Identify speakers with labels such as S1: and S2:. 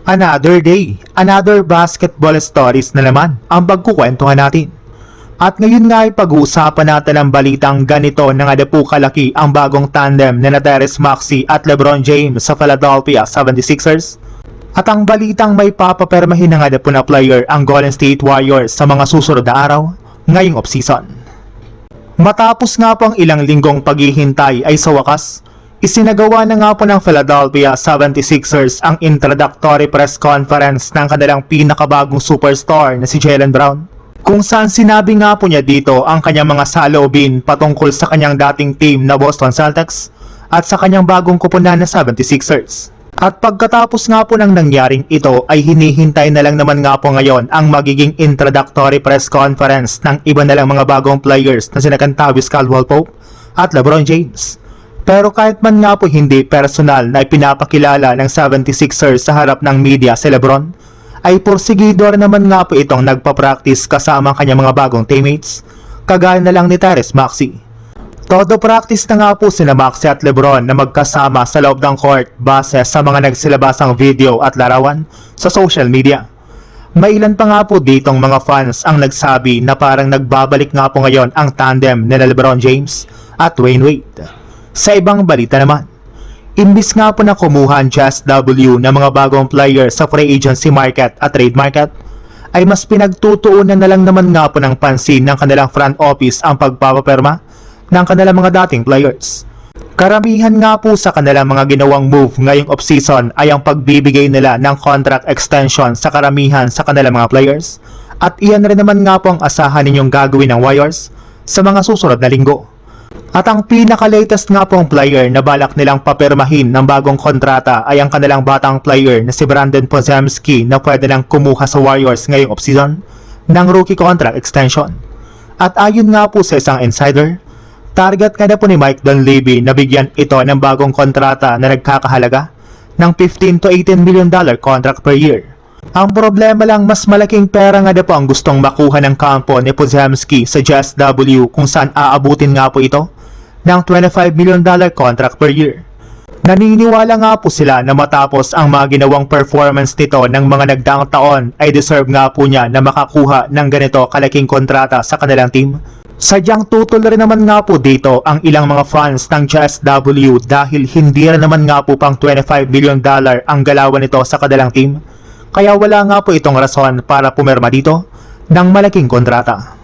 S1: Another day, another basketball stories na naman ang pagkukwentuhan natin. At ngayon nga ay pag-uusapan natin ang balitang ganito na nga po kalaki ang bagong tandem ni Tyrese Maxey at LeBron James sa Philadelphia 76ers. At ang balitang may papapermahin na nga po na player ang Golden State Warriors sa mga susunod na araw ngayong offseason. Matapos nga po ang ilang linggong paghihintay ay sa wakas, isinagawa na nga po ng Philadelphia 76ers ang introductory press conference ng kanilang pinakabagong superstar na si Jaylen Brown, kung saan sinabi nga po niya dito ang kanyang mga saloobin patungkol sa kanyang dating team na Boston Celtics at sa kanyang bagong kupunan na 76ers. At pagkatapos nga po ng nangyaring ito ay hinihintay na lang naman nga po ngayon ang magiging introductory press conference ng iba na lang mga bagong players na sina Kentavious Caldwell-Pope at LeBron James. Pero kahit man nga po hindi personal na ipinapakilala ng 76ers sa harap ng media si LeBron, ay porsigidor naman nga po itong nagpa-practice kasama ang kanyang mga bagong teammates, kagaya na lang ni Tyrese Maxey. Todo practice na nga po sina Maxey at LeBron na magkasama sa loob ng court base sa mga nagsilabasang video at larawan sa social media. May ilan pa nga po ditong mga fans ang nagsabi na parang nagbabalik nga po ngayon ang tandem ni LeBron James at Dwyane Wade. Sa ibang balita naman, imbis nga po na kumuha ang Just W ng mga bagong player sa free agency market at trade market, ay mas pinagtutuunan na lang naman nga po ng pansin ng kanilang front office ang pagpapaperma ng kanilang mga dating players. Karamihan nga po sa kanilang mga ginawang move ngayong offseason ay ang pagbibigay nila ng contract extension sa karamihan sa kanilang mga players, at iyan rin naman nga po ang asahan ninyong gagawin ng Warriors sa mga susunod na linggo. At ang pinaka-latest nga pong player na balak nilang papirmahin ng bagong kontrata ay ang kanilang batang player na si Brandon Podziemski na pwede nang kumuha sa Warriors ngayong offseason ng rookie contract extension. At ayon nga po sa isang insider, target nga na po ni Mike Dunleavy na bigyan ito ng bagong kontrata na nagkakahalaga ng $15 to $18 million contract per year. Ang problema lang, mas malaking pera nga na po ang gustong makuha ng kampo ni Podziemski sa Just W, kung saan aabutin nga po ito ng $25 million contract per year. Naniniwala nga po sila na matapos ang mga ginawang performance nito ng mga nagdaang taon ay deserve nga po niya na makakuha ng ganito kalaking kontrata sa kanilang team. Sadyang tutol rin naman nga po dito ang ilang mga fans ng Just W dahil hindi rin naman nga po pang $25 million ang galawan nito sa kanilang team. Kaya wala nga po itong rason para pumirma dito ng malaking kontrata.